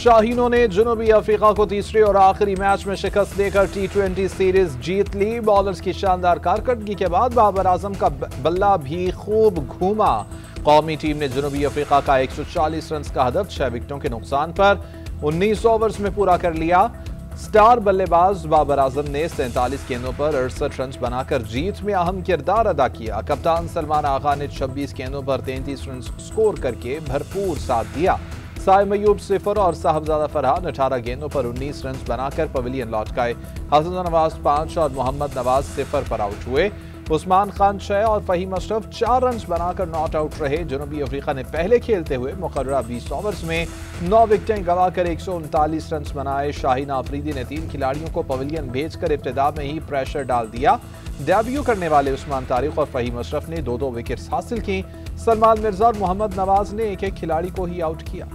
शाहीनों ने जनूबी अफ्रीका को तीसरे और आखिरी मैच में शिकस्त देकर T20 सीरीज जीत ली। बॉलर्स की शानदार कारकर्दगी के बाद बाबर आजम का बल्ला भी खूब घूमा। कौमी टीम ने जनूबी अफ्रीका का 140 रन का हदफ 6 विकेटों के नुकसान पर 19 ओवर्स में पूरा कर लिया। स्टार बल्लेबाज बाबर आजम ने 47 गेंदों पर 68 रन बनाकर जीत में अहम किरदार अदा किया। कप्तान सलमान आगा ने 26 गेंदों पर 33 रन स्कोर करके भरपूर साथ दिया। साइम अयूब 0 और साहबजादा फरहान 18 गेंदों पर 19 रन बनाकर पवेलियन लौट गए। हसन नवाज 5 और मोहम्मद नवाज 0 पर आउट हुए। उस्मान खान 6 और फहीम अशरफ 4 रन बनाकर नॉट आउट रहे। जनूबी अफ्रीका ने पहले खेलते हुए मुकर्ररा 20 ओवर्स में 9 विकेटें गंवाकर 139 रन बनाए। शाहीन आफरीदी ने 3 खिलाड़ियों को पवेलियन भेजकर इब्तिदा में ही प्रेशर डाल दिया। डेब्यू करने वाले उस्मान तारिक और फहीम अशरफ ने 2-2 विकेट्स हासिल की। सलमान मिर्जा और मोहम्मद नवाज ने एक-एक खिलाड़ी को ही आउट किया।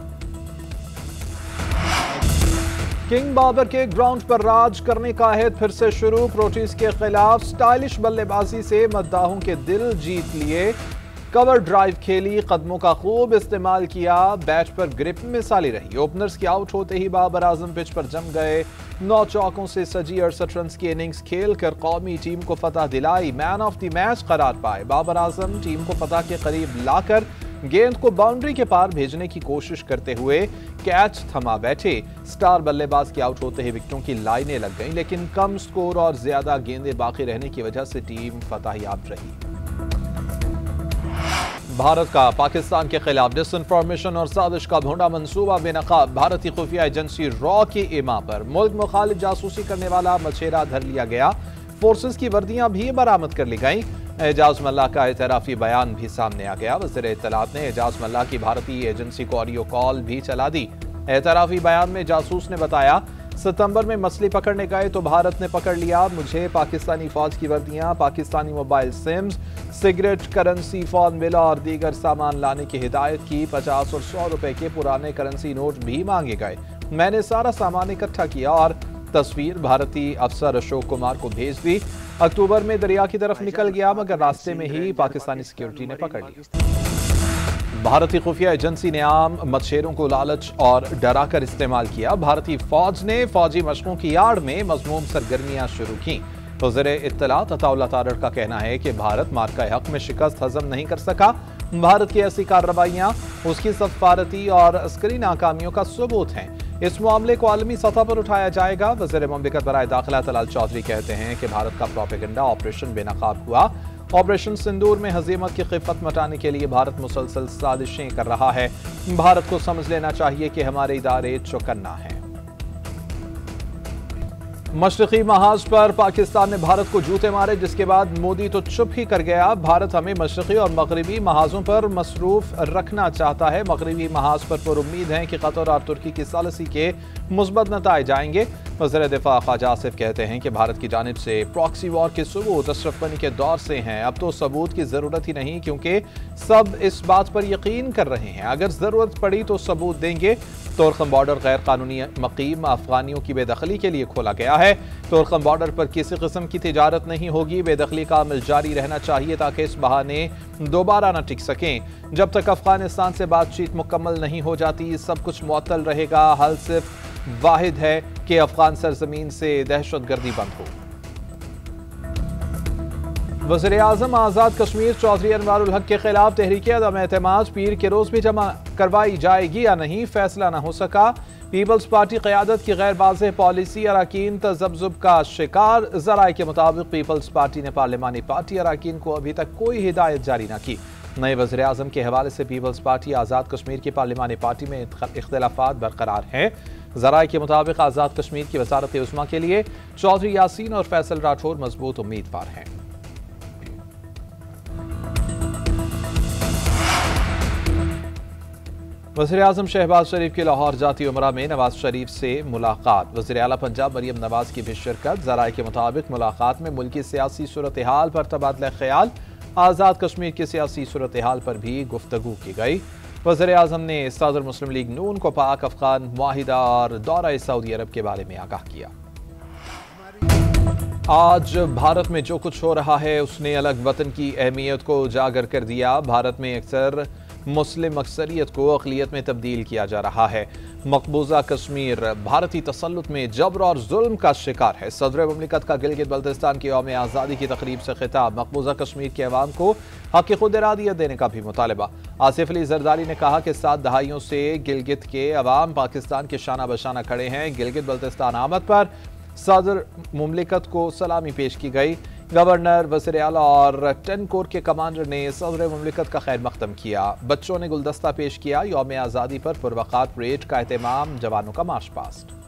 किंग बाबर के ग्राउंड पर राज करने का अहद फिर से शुरू। प्रोटीज के खिलाफ स्टाइलिश बल्लेबाजी से मद्दाहों के दिल जीत लिए। कवर ड्राइव खेली, कदमों का खूब इस्तेमाल किया, बैट पर ग्रिप मिसाली रही। ओपनर्स के आउट होते ही बाबर आजम पिच पर जम गए। 9 चौकों से सजी 68 रन की इनिंग्स खेलकर कौमी टीम को फतह दिलाई। मैन ऑफ द मैच करार पाए बाबर आजम। टीम को फतह के करीब लाकर गेंद को बाउंड्री के पार भेजने की कोशिश करते हुए कैच थमा बैठे। स्टार बल्लेबाज के आउट होते ही विकेटों की लाइनें लग गईं, लेकिन कम स्कोर और ज्यादा गेंदें बाकी रहने की वजह से टीम फतहयाब रही। भारत का पाकिस्तान के खिलाफ डिसइंफॉर्मेशन और साजिश का भोंडा मंसूबा बेनकाब। भारतीय खुफिया एजेंसी रॉ की इमा पर मुल्क मुखालिफ जासूसी करने वाला मछेरा धर लिया गया। फोर्सेस की वर्दियां भी बरामद कर ली गईं। एजाज मल्लाह का एतराफी बयान भी सामने आ गया। वज़ीर इत्तलात ने एजाज मल्लाह की भारतीय एजेंसी को ऑडियो कॉल भी चला दी। एतराफी बयान में जासूस ने बताया, सितंबर में मछली पकड़ने गए तो भारत ने पकड़ लिया। मुझे पाकिस्तानी फौज की वर्दियां, Pakistani mobile sims, cigarette, currency, phone bill और दीगर सामान लाने की हिदायत की। 50 और 100 रुपए के पुराने करेंसी नोट भी मांगे गए। मैंने सारा सामान इकट्ठा किया और तस्वीर भारतीय अफसर अशोक कुमार को भेज दी। अक्टूबर में दरिया की तरफ निकल गया, मगर रास्ते में ही पाकिस्तानी सिक्योरिटी ने पकड़ लिया। भारतीय खुफिया एजेंसी ने आम मछेरों को लालच और डराकर इस्तेमाल किया। भारतीय फौज ने फौजी मशकों की आड़ में मज़मूम सरगर्मियां शुरू की। वज़ीर इत्तलात अताउल्लाह तारड़ का कहना है कि भारत मार्का हक में शिकस्त हजम नहीं कर सका। भारत की ऐसी कार्रवाइयां उसकी सफारती और अस्करी नाकामियों का सबूत हैं। इस मामले को आलमी सतह पर उठाया जाएगा। वज़ीर मुमलिकत बराए दाखिला तलाल चौधरी कहते हैं कि भारत का प्रोपेगेंडा ऑपरेशन बेनकाब हुआ। ऑपरेशन सिंदूर में हजीमत की खिफत मटाने के लिए भारत मुसलसल साजिशें कर रहा है। भारत को समझ लेना चाहिए कि हमारे इदारे चौकन्ना हैं। मशरकी महाज पर पाकिस्तान ने भारत को जूते मारे, जिसके बाद मोदी तो चुप ही कर गया। भारत हमें मशरकी और मगरबी महाजों पर मसरूफ रखना चाहता है। मगरबी महाज पर पुरुम्मीद हैं कि कतर और तुर्की की सालिसी के मुस्बत नताइज आएंगे। वज़ीर दिफा ख्वाजा आसिफ कहते हैं कि भारत की जानिब से प्रॉक्सी वॉर के सबूत अशरफ गनी के दौर से हैं। अब तो सबूत की जरूरत ही नहीं, क्योंकि सब इस बात पर यकीन कर रहे हैं अगर जरूरत पड़ी तो सबूत देंगे। तोरखम बॉर्डर गैर कानूनी मकीम अफगानियों की बेदखली के लिए खोला गया है। तोरखम बॉर्डर पर किसी किस्म की तिजारत नहीं होगी। बेदखली का अमल जारी रहना चाहिए ताकि इस बहाने दोबारा न टिक सकें। जब तक अफगानिस्तान से बातचीत मुकम्मल नहीं हो जाती, सब कुछ मुअत्तल रहेगा। हल सिर्फ वाहिद है कि अफगान सरजमीन से दहशतगर्दी बंद हो। वज़ीर आज़म आज़ाद कश्मीर चौधरी अनवारुल हक के खिलाफ तहरीक अदम एतमाद पीर के रोज भी जमा करवाई जाएगी या नहीं, फैसला न हो सका। पीपल्स पार्टी क़यादत की गैर वाज़ेह पॉलिसी अरकान तज़ब्ज़ुब का शिकार। ज़राए के मुताबिक पीपल्स पार्टी ने पार्लिमानी पार्टी अरकान को अभी तक कोई हिदायत जारी न की। नए वज़ीर आज़म के हवाले से पीपल्स पार्टी आज़ाद कश्मीर की पार्लिमानी पार्टी में इख्तिलाफ़ात बरकरार हैं। ज़राए के मुताबिक आज़ाद कश्मीर की वज़ारत उस्मा के लिए चौधरी यासीन और फैसल राठौर मजबूत उम्मीदवार हैं। वज़ीर आज़म शहबाज शरीफ की लाहौर जाती उमरा में नवाज शरीफ से मुलाकात। वज़ीर आला पंजाब मरियम नवाज की भी शिरकत। ज़राए के मुताबिक मुलाकात में मुल्की सियासी सूरत हाल पर तबादला ख्याल, आज़ाद कश्मीर की सियासी सूरत हाल पर भी गुफ्तगू की गई। वज़ीर आज़म ने सदर मुस्लिम लीग नून को पाक अफगान मुआहिदा और दौरा सऊदी अरब के बारे में आगाह किया। आज भारत में जो कुछ हो रहा है उसने अलग वतन की अहमियत को उजागर कर दिया। भारत में अक्सर मुस्लिम अक्सरियत को अक़लियत में तब्दील किया जा रहा है। मकबूजा कश्मीर भारतीय तसल्लुत में जबर और जुल्म का शिकार है। सदर मुमलिकत का गिलगित बल्तिस्तान की यौम आज़ादी की तकरीब से खिताब, मकबूजा कश्मीर के अवाम को हक़ खुद इरादियत देने का भी मुतालबा। आसिफ अली जरदारी ने कहा कि 7 दहाइयों से गिलगित के अवाम पाकिस्तान के शाना बशाना खड़े हैं। गिलगित बल्तिस्तान आमद पर सदर मुमलिकत को सलामी पेश की गई। गवर्नर, वज़ीर आला और 10 कोर के कमांडर ने सदर मुमलिकत का खैर मकदम किया। बच्चों ने गुलदस्ता पेश किया। यौम आज़ादी पर पुरवक़ात परेड का एहतमाम, जवानों का मार्च पास्ट।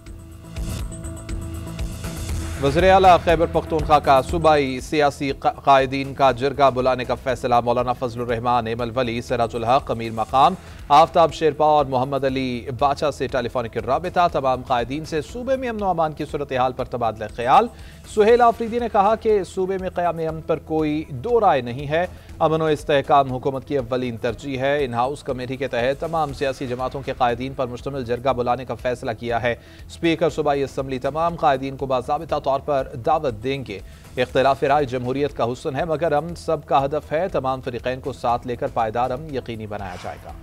वज़ीर आला खैबर पख्तूनख्वा का सूबाई सियासी कायदीन का जिरगा बुलाने का फैसला। मौलाना फजलुर रहमान, एमल वली, सिराजुल हक, अमीर मकाम, आफ्ताब शेरपा और मोहम्मद अली बाचा से टेलीफोनिक राबिता। तमाम कायदीन से सूबे में अमन अमान की सूरत हाल पर तबादला ख्याल। सुहेल आफरीदी ने कहा कि सूबे में क़याम अमन पर कोई दो राय नहीं है। अमन व इस्तेहकाम हुकूमत की अव्वलीन तरजीह है। इन हाउस कमेटी के तहत तमाम सियासी जमातों के कायदीन पर मुश्तमिल जिरगा बुलाने का फैसला किया है। स्पीकर सूबाई असम्बली तमाम कायदीन को बाज़ाबिता तौर पर दावत देंगे। इख्तिलाफ राय जमहूरियत का हुस्न है, मगर अमन सबका हदफ है। तमाम फरीक़ैन को साथ लेकर पायदार अमन यकीनी बनाया जाएगा।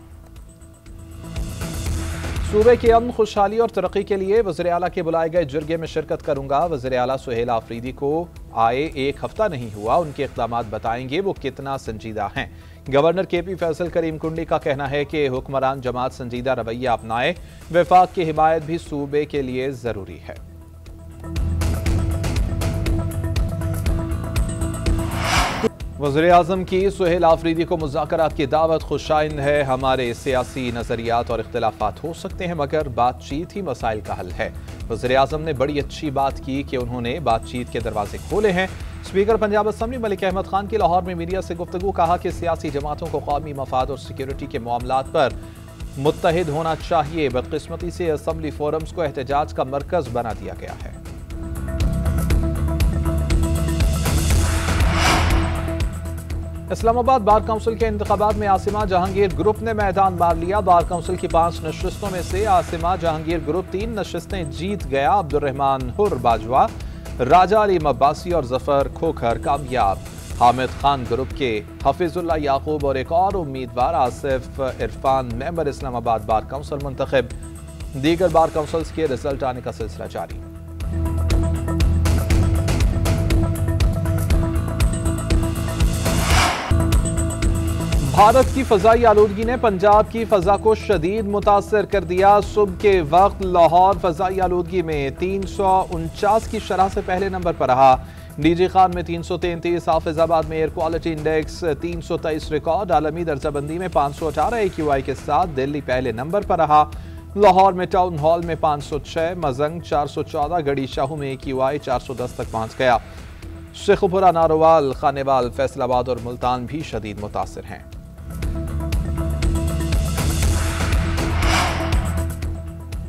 सूबे की अमन, खुशहाली और तरक्की के लिए वज़ीर आला के बुलाए गए जिरगे में शिरकत करूंगा। वज़ीर आला सुहेल आफरीदी को आए 1 हफ्ता नहीं हुआ, उनके इक़दामात बताएंगे वो कितना संजीदा हैं। गवर्नर KP फैसल करीम कुंडी का कहना है कि हुक्मरान जमात संजीदा रवैया अपनाए। वफाक की हिमायत भी सूबे के लिए ज़रूरी है। वज़ीर आज़म की सुहेल आफरीदी को मुज़ाकरात की दावत। खुशाइन है, हमारे सियासी नज़रियात और इख्तिलाफात हो सकते हैं, मगर बातचीत ही मसाइल का हल है। वज़ीर आज़म ने बड़ी अच्छी बात की कि उन्होंने बातचीत के दरवाजे खोले हैं। स्पीकर पंजाब असम्बली मलिक अहमद खान की लाहौर में मीडिया से गुफ्तगू, कहा कि सियासी जमातों को कौमी मफाद और सिक्योरिटी के मामलात पर मुत्तहिद होना चाहिए। बदकिस्मती से असम्बली फोरम्स को एहतजाज का मरकज बना दिया गया है। इस्लामाबाद बार काउंसिल के इंतखाबात में आसिमा जहांगीर ग्रुप ने मैदान मार लिया। बार काउंसिल की 5 नशिस्तों में से आसिमा जहांगीर ग्रुप 3 नशिस्तें जीत गया। अब्दुर्रहमान हुर बाजवा, राजा अली अब्बासी और जफर खोखर कामयाब। हामिद खान ग्रुप के हफीजुल्लाह याकूब और एक और उम्मीदवार Asif Irfan member Islamabad bar council मुंतखब। दीगर बार काउंसिल्स के रिजल्ट आने का सिलसिला जारी। भारत की फजाई आलूदगी ने पंजाब की फजा को शदीद मुतासर कर दिया। सुबह के वक्त लाहौर फजाई आलूदगी में 349 की शरह से पहले नंबर पर रहा। डीजी खान में 333, हाफिजाबाद में एयर क्वालिटी इंडेक्स 323 रिकॉर्ड। आलमी दर्जाबंदी में 518 AQI के साथ दिल्ली पहले नंबर पर रहा। लाहौर में टाउन हॉल में 506, मजंग 414, गड़ी शाहू में AQI 410 तक पहुंच गया। शेखुपुरा, नारोवाल, खानेवाल, फैसलाबाद और मुल्तान भी शदीद मुतासर हैं।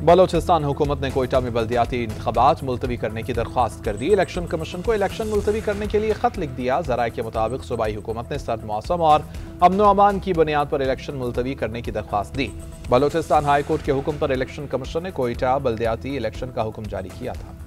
बलोचिस्तान हुकूमत ने कोयटा में बल्दियाती इंतखाबात मुलतवी करने की दरख्वास्त कर दी। इलेक्शन कमीशन को इलेक्शन मुलतवी करने के लिए खत लिख दिया। ज़राए के मुताबिक सूबाई हुकूमत ने सर्द मौसम और अमन अमान की बुनियाद पर इलेक्शन मुलतवी करने की दरख्वास्त दी। बलोचिस्तान हाई कोर्ट के हुक्म पर इलेक्शन कमीशन ने कोयटा बल्दियाती इलेक्शन का हुक्म जारी किया था।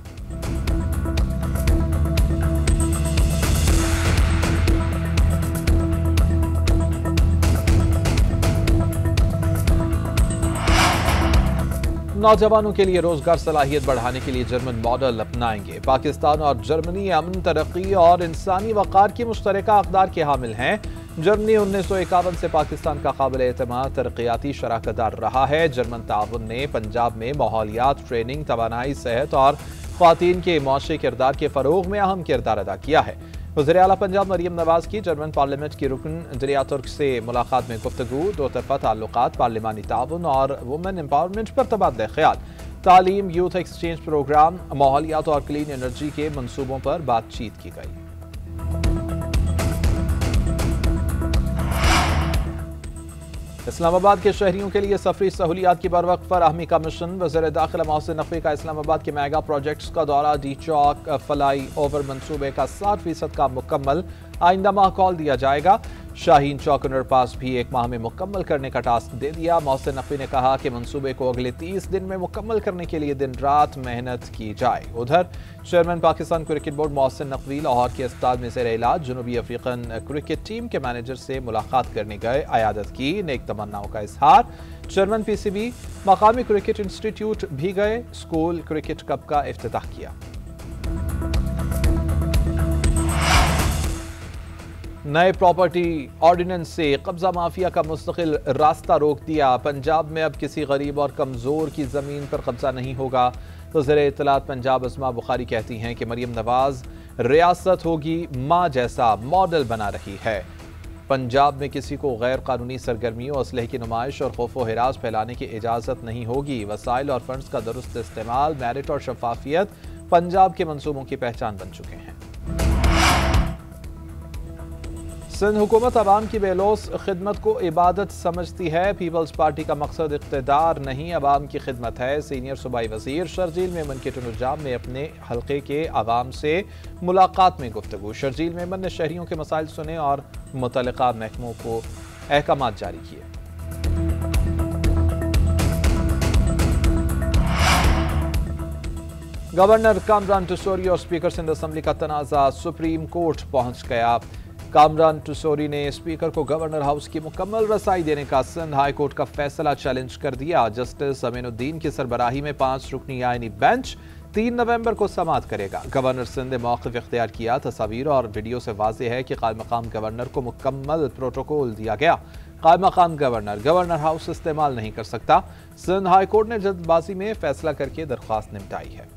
नौजवानों के लिए रोजगार सलाहियत बढ़ाने के लिए जर्मन मॉडल अपनाएंगे। पाकिस्तान और जर्मनी अमन, तरक्की और इंसानी वक़ार की मुश्तरका अक़दार के हामिल हैं। जर्मनी 1951 से पाकिस्तान का काबिल एतमाद तरक्याती शराकतदार रहा है। जर्मन ताउन ने पंजाब में माहौलियात, ट्रेनिंग, तवानाई, सेहत और ख़वातीन के मुआशी किरदार के फ़रोग़ में अहम किरदार अदा किया है। वज़ीर आला पंजाब मरियम नवाज की जर्मन पार्लियामेंट की रुकन दरिया तुर्क से मुलाकात में गुफ्तगू। दो तरफ़ा ताल्लुकात, पार्लिमानी ताउन और वुमेन एम्पावरमेंट पर तबादला ख्याल। तालीम, यूथ एक्सचेंज प्रोग्राम, माहौलियात और क्लीन एनर्जी के मनसूबों पर बातचीत की गई। इस्लामाबाद के शहरियों के लिए सफरी सहूलियात की बरवक्त फराहमी का मिशन। वज़ीर दाखिला मोहसिन नकवी का इस्लामाबाद के मेगा प्रोजेक्ट्स का दौरा। डी चौक फ्लाई ओवर मनसूबे का 60% काम मुकम्मल, आइंदा माह कॉल दिया जाएगा। शाहीन चौक अंडरपास भी 1 माह में मुकम्मल करने का टास्क दे दिया। मोहसिन नकवी ने कहा कि मंसूबे को अगले 30 दिन में मुकम्मल करने के लिए दिन रात मेहनत की जाए। उधर chairman Pakistan cricket board Mohsin Naqvi Lahore के अस्पताल में ज़ेर इलाज जनूबी अफ्रीकन क्रिकेट टीम के मैनेजर से मुलाकात करने गए। अयादत की, नेक तमन्नाओं का इजहार। चेयरमैन पीसीबी मकामी क्रिकेट इंस्टीट्यूट भी गए। स्कूल क्रिकेट कप का इफ्तिताह किया। नए प्रॉपर्टी ऑर्डिनेंस से कब्जा माफिया का मुस्तकिल रास्ता रोक दिया। पंजाब में अब किसी गरीब और कमजोर की जमीन पर कब्जा नहीं होगा। वज़ीर इत्तलात पंजाब अस्मा बुखारी कहती हैं कि मरियम नवाज रियासत होगी माँ जैसा मॉडल बना रही है। पंजाब में किसी को गैर कानूनी सरगर्मियों, असलहे की नुमाइश और खौफ व हिरास फैलाने की इजाज़त नहीं होगी। वसाइल और फंड्स का दुरुस्त इस्तेमाल, मेरिट और शफाफियत पंजाब के मंसूबों की पहचान बन चुके हैं। सिंध हुकूमत अवाम की बेलौस खिदमत को इबादत समझती है। पीपल्स पार्टी का मकसद इक़्तिदार नहीं, अवाम की खिदमत है। सीनियर सूबाई वज़ीर शर्जील मेमन के टुनुजाम में अपने हल्के के अवाम से मुलाकात में गुफ्तगू। शर्जील मेमन ने शहरियों के मसाइल सुने और मुतल्लिका महकमों को अहकामात जारी किए। गवर्नर कामरान टुसोरी और स्पीकर सिंध असम्बली का तनाज़ा सुप्रीम कोर्ट पहुंच गया। कामरान टुसोरी ने स्पीकर को गवर्नर हाउस की मुकम्मल रसाई देने का सिंध हाई कोर्ट का फैसला चैलेंज कर दिया। जस्टिस अमीनुद्दीन की सरबराही में 5 रुकनी आईनी बेंच 3 नवंबर को समाअत करेगा। गवर्नर सिंध ने मौक़िफ़ इख्तियार किया। तस्वीर और वीडियो से वाज़ेह है कि क़ाइम मक़ाम गवर्नर को मुकम्मल प्रोटोकॉल दिया गया। क़ाइम मक़ाम गवर्नर हाउस इस्तेमाल नहीं कर सकता। सिंध हाई कोर्ट ने जल्दबाजी में फैसला करके दरख्वास्त निपटाई है।